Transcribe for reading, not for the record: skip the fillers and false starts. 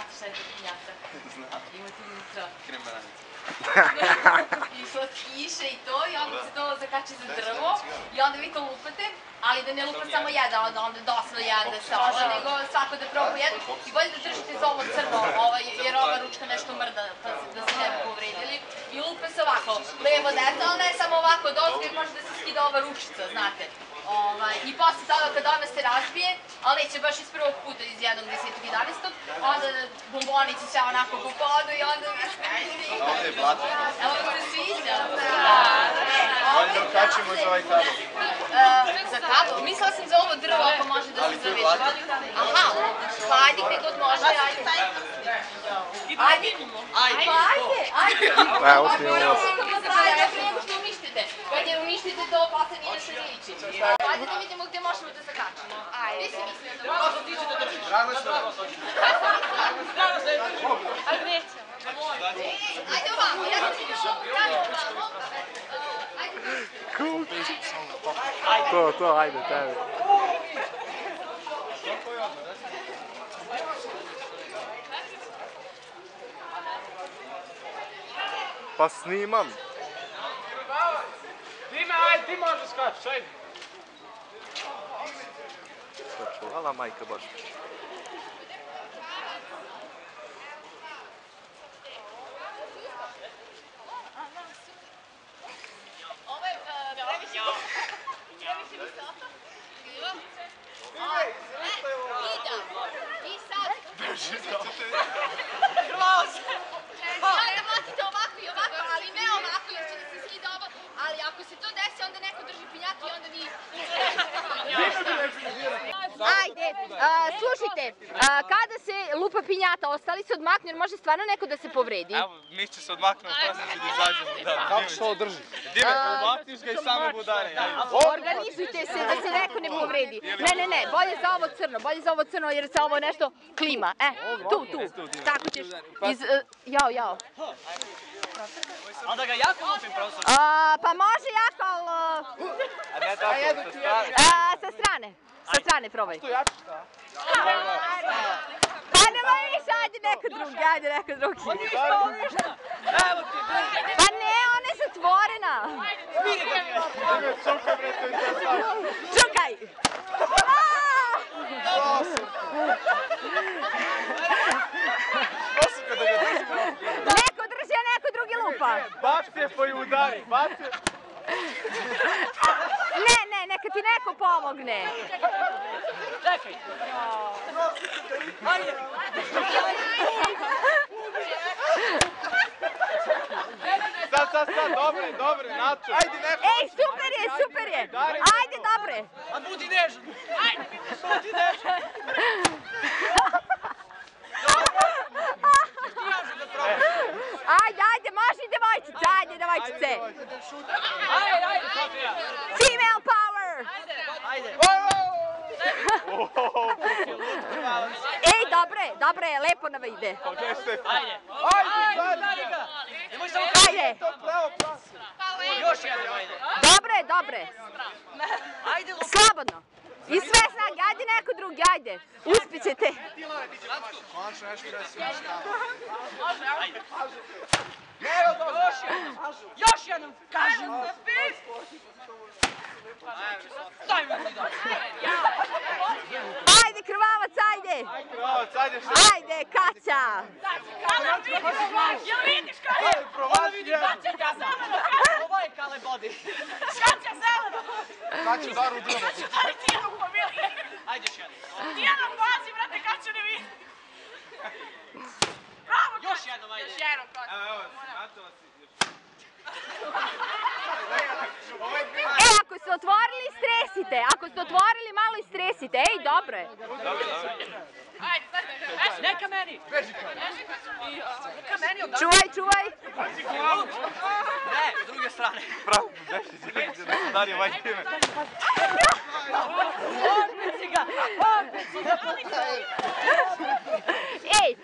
znate šta je to pinjata? Znam. Imate unutra. Kremeranica. I slatkiše i to, i onda se to zakači za drvo, i onda vi to lupate, ali da ne lupa samo jedan, onda dosta jedan da se ovo, nego svako da proba jedan, i bolje da držite za ovo crno, jer ova ručka nešto mrda, da se ne bi povredili, i lupa se ovako, levo, desno, ali ne samo ovako dozgo, jer može da se skida ova ručica, znate. I posle toga kad ova se razbije, ali neće baš iz prvog puta iz 1. 10. 11. onda bombonici sve onako po podu i onda vi skrećete. Ovdje je blato. Evo se sviđa. Bolje da okačimo za ovaj kabel. Za kabel? Mislila sam za ovo drvo ako može da se zaveže. Aha, pa ajde gde god može, ajde. Ajde. Ajde. Evo ti ovo. Ajde, prije nego što uništite. Kad je uništite to, posle nije se liči. Ajde da vidimo gde možemo da zakačimo. Ajde. Vi se mislio da možemo. Ajde, nećemo. Ajde ovamo, ja sam ti ovo pravimo ovamo. Ajde. To, ajde, tebe. Pa snimam. Dime, ajde, ti možeš skačeš, ajde. Sačuvala majka baš. Ovo je previše visoko. I sad. Krvao se. Ja matite ovako i ovako, ali ne ovako jer će da se skida ovo. Ali ako se to desi, onda neko drži pinjatu i onda vi... Ajde, slušajte, kada se lupa pinjata, ostali se odmaknu jer može stvarno neko da se povredi. Evo, mi će se odmaknuti, posle će da izađemo. Kako se ovo drži? Dime, umakniš ga i same budare. Organizujte se da se neko ne povredi. Ne, bolje za ovo crno jer se ovo nešto klima. Tu, tako ćeš. Jao. Ali da ga jako lupim, profesor. Pa može jako, ali... A ne tako, sa strane. Sa strane probaj. To jače šta? Pa nema više, ajde neko drugi. Evo ti, Pa ne, ona je zatvorena. Čukaj. Neko drži, a neko drugi lupa. Baci je po udari, baci je. Ne, neka ti neko pomogne. čekaj. Ajde. Sad, dobre, Nacho. Ajde, neko. Ej, super je. Ajde, dobre. A budi nežan. Ajde, budi nežan. Ajde, može i devojčice, ajde, devojčice. Ajde, Sofija. Female power. Ajde. Ej, dobre, lepo nam ide. Ajde. Ajde, ga. Nemoj samo Ajde. još jedan, ajde. Dobre. Ajde, lupa. Slobodno. I sve snage, ajde neko drugi, ajde. Uspićete. Končno nešto da se uštava. Ajde. Još jednom, kažem. Daj mi da. Ajde, krvavac, ajde. Ajde što? Ajde, Kaća. Jel vidiš kada je? Ona vidi Kaća zeleno. Ovo je Kale Body. Kaća zeleno. Kaća daru drvo. Kaća daru tijenog familije. Ajde još jedan. Tijenog pazi, brate, Kaća ne vidi. Bravo, Kaća. Još jednom, ajde. Još jednom, Kaća. Evo, Natova si. Ako ste otvorili, stresite. Ako ste otvorili, malo istresite. Ej, dobro je. Ajde, neka meni. Neka meni odavde. Čuvaj. Ne, s druge strane. Bravo, beši, da se Dario ovaj time. Opet si ga. Ej,